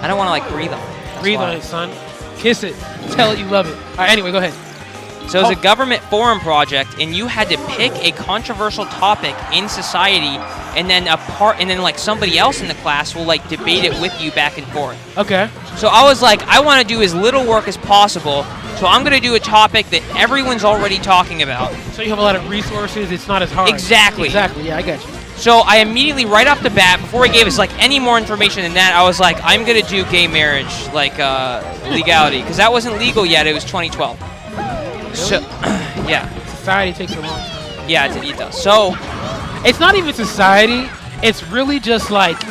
I don't want to like breathe on it. Breathe on it, son. Kiss it. Tell it you love it. All right, anyway, go ahead. So it was a government forum project, and you had to pick a controversial topic in society, and then like somebody else in the class will like debate it with you back and forth. Okay. So I was like, I want to do as little work as possible, so I'm going to do a topic that everyone's already talking about. So you have a lot of resources. It's not as hard. Exactly. Exactly. Yeah, I got you. So I immediately, right off the bat, before he gave us like any more information than that, I was like, I'm going to do gay marriage, like legality, because that wasn't legal yet. It was 2012. So, yeah. Society takes a long time. Yeah, it does. So, it's not even society. It's really just like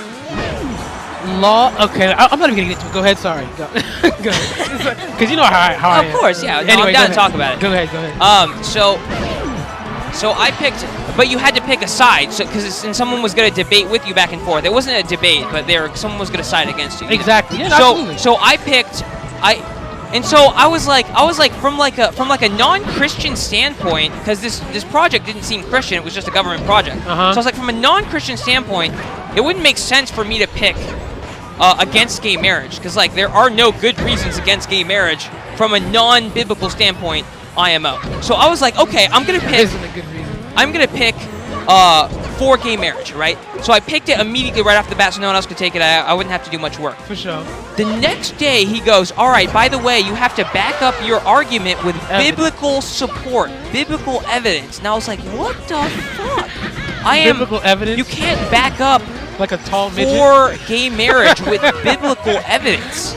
law. Okay, I'm not even gonna get into it. Go ahead. Sorry. Go ahead. Because you know how I am. Of course, yeah. No, anyway, I'm down to talk about it. Go ahead. So I picked, but you had to pick a side, so because someone was gonna debate with you back and forth. It wasn't a debate, but someone was gonna side against you. Exactly. Yeah, absolutely. So I picked, And so I was like from like a non-Christian standpoint, because this project didn't seem Christian, it was just a government project. So I was like, from a non-Christian standpoint, it wouldn't make sense for me to pick against gay marriage, because like there are no good reasons against gay marriage from a non-biblical standpoint. IMO. So I was like, okay, I'm gonna pick. Isn't a good reason. I'm gonna pick for gay marriage, right? So I picked it immediately right off the bat, so no one else could take it. I wouldn't have to do much work. For sure. The next day, he goes, all right, by the way, you have to back up your argument with biblical support, biblical evidence. And I was like, what the fuck? Biblical evidence? You can't back up like a tall midget for gay marriage with biblical evidence.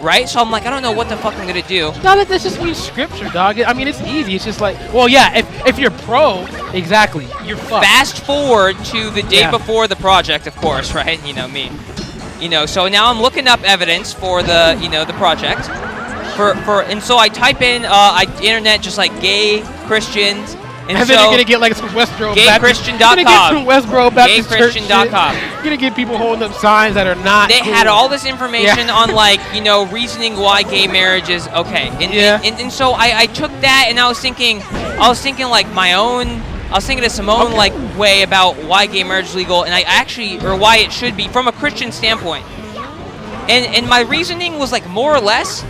Right? So I'm like, I don't know what the fuck I'm going to do. No, that just means scripture, dog. I mean, it's easy. It's just like, well, yeah, if you're pro, exactly, you're fucked. Fast forward to the day before the project, of course, right? You know me. You know, so now I'm looking up evidence for the, the project. And so I type in internet just like gay Christians. And then you're gonna get like some Westboro Baptist. GayChristian.com. You're gonna get some Westboro Baptist GayChristian.com. You're gonna get people holding up signs that are not. They cool. had all this information on like reasoning why gay marriage is okay. And so I took that and I was thinking like my own. I was thinking of some own like way about why gay marriage is legal, and or why it should be from a Christian standpoint. And my reasoning was like more or less,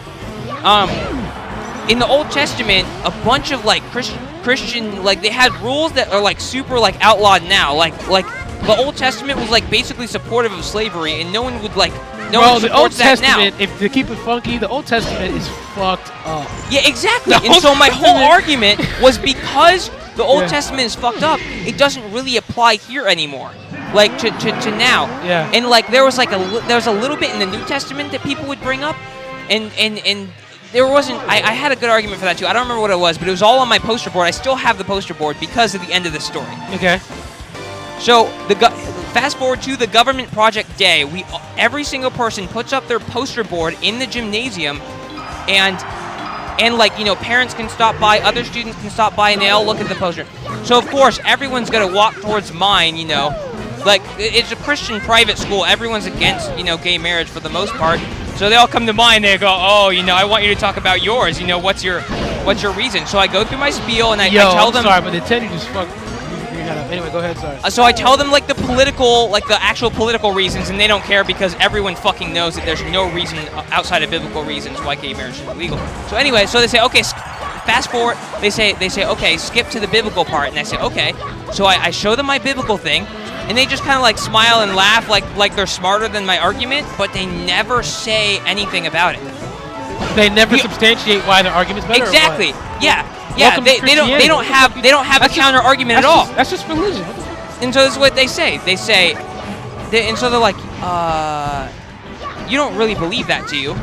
in the Old Testament, a bunch of like Christian, like they had rules that are like super like outlawed now. Like the Old Testament was like basically supportive of slavery, and no one would like. One the Old that Testament, now. If to keep it funky, the Old Testament is fucked up. Yeah, exactly. And so my whole argument was because the Old Testament is fucked up, it doesn't really apply here anymore. Like to now. Yeah. And like there was a little bit in the New Testament that people would bring up, and there wasn't. I had a good argument for that too. I don't remember what it was, but it was all on my poster board. I still have the poster board because of the end of the story. Okay. So fast forward to the government project day. Every single person puts up their poster board in the gymnasium, and like parents can stop by, other students can stop by, and they all look at the poster. So of course everyone's gonna walk towards mine. Like it's a Christian private school. Everyone's against gay marriage for the most part. So they all come to mine. They go, oh, I want you to talk about yours. What's your reason? So I go through my spiel and I tell them. Sorry, but Nintendo just fucked. Anyway, go ahead. Sorry. So I tell them like the actual political reasons, and they don't care because everyone fucking knows that there's no reason outside of biblical reasons why gay marriage is illegal. So anyway, so they say, okay, fast forward. They say, okay, skip to the biblical part, and I say, okay. So I show them my biblical thing. And they just kind of like smile and laugh like they're smarter than my argument, but they never say anything about it. They never substantiate why their argument's better. Exactly. Yeah. They don't have a counter argument at all. That's just religion. And so this is what they say. And so they're like, you don't really believe that, do you?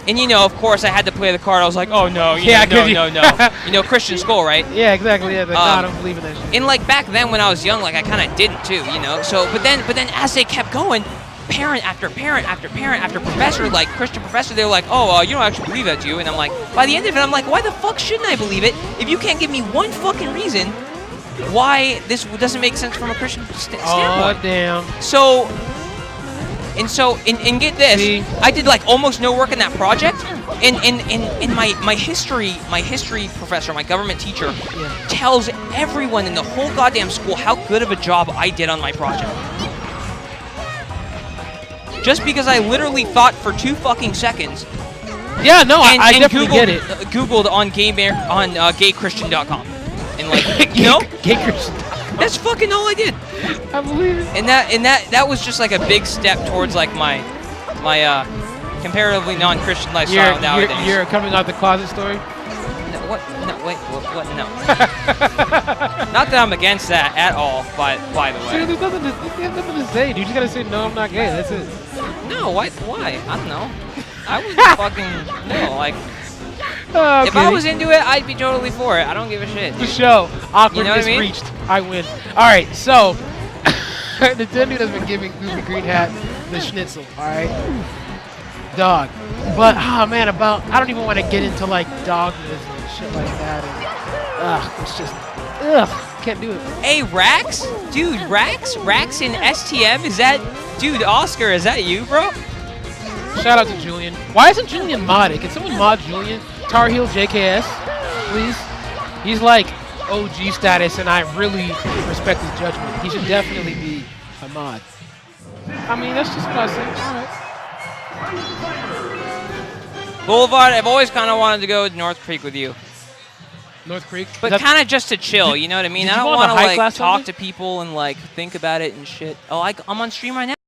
And of course, I had to play the card. I was like, oh no, no. Christian school, right? Yeah, exactly. Yeah, I don't believe in that shit. And like back then when I was young, like I kind of didn't too, So, but then as they kept going, parent after parent after parent after professor, like Christian professor, they were like, oh, you don't actually believe that, do you? And I'm like, by the end of it, I'm like, why the fuck shouldn't I believe it if you can't give me one fucking reason why this doesn't make sense from a Christian standpoint? Oh damn. And get this, see? I did like almost no work in that project, and my history professor, my government teacher, tells everyone in the whole goddamn school how good of a job I did on my project. just because I literally thought for 2 fucking seconds. Yeah, no, And, I and definitely Googled, get it. Googled on gaychristian.com. And like, you know? Gay Christian. That's fucking all I did. I believe it. And that was just like a big step towards like my comparatively non-Christian lifestyle nowadays. You're coming out the closet story? No, what? No, wait, what? No. Not that I'm against that at all, by the way. Dude, there's nothing to say, dude. You just gotta say, no, I'm not gay. That's it. No, why? I don't know. I would fucking, no, like, Okay. if I was into it, I'd be totally for it. I don't give a shit. The show. Awkwardness You know what I mean? reached. I win. Alright, so, Nintendude has been giving GroovyGreenHat the schnitzel, alright? Dog. But, oh man, I don't even want to get into, like, dogmas and shit like that. And, it's just, can't do it. Hey, Rax? Dude, Rax in STM? Is that, dude, Oscar, is that you, bro? Shout out to Julian. Why isn't Julian modded? Can someone mod Julian? Tar Heel JKS, please? He's like OG status, and I really respect his judgment. He should definitely be a mod. I mean, that's just what I say. All right. Boulevard, I've always kind of wanted to go to North Creek with you. North Creek? But kind of just to chill, you know what I mean? I don't want to, like, talk to people and, like, think about it and shit. Oh, I'm on stream right now.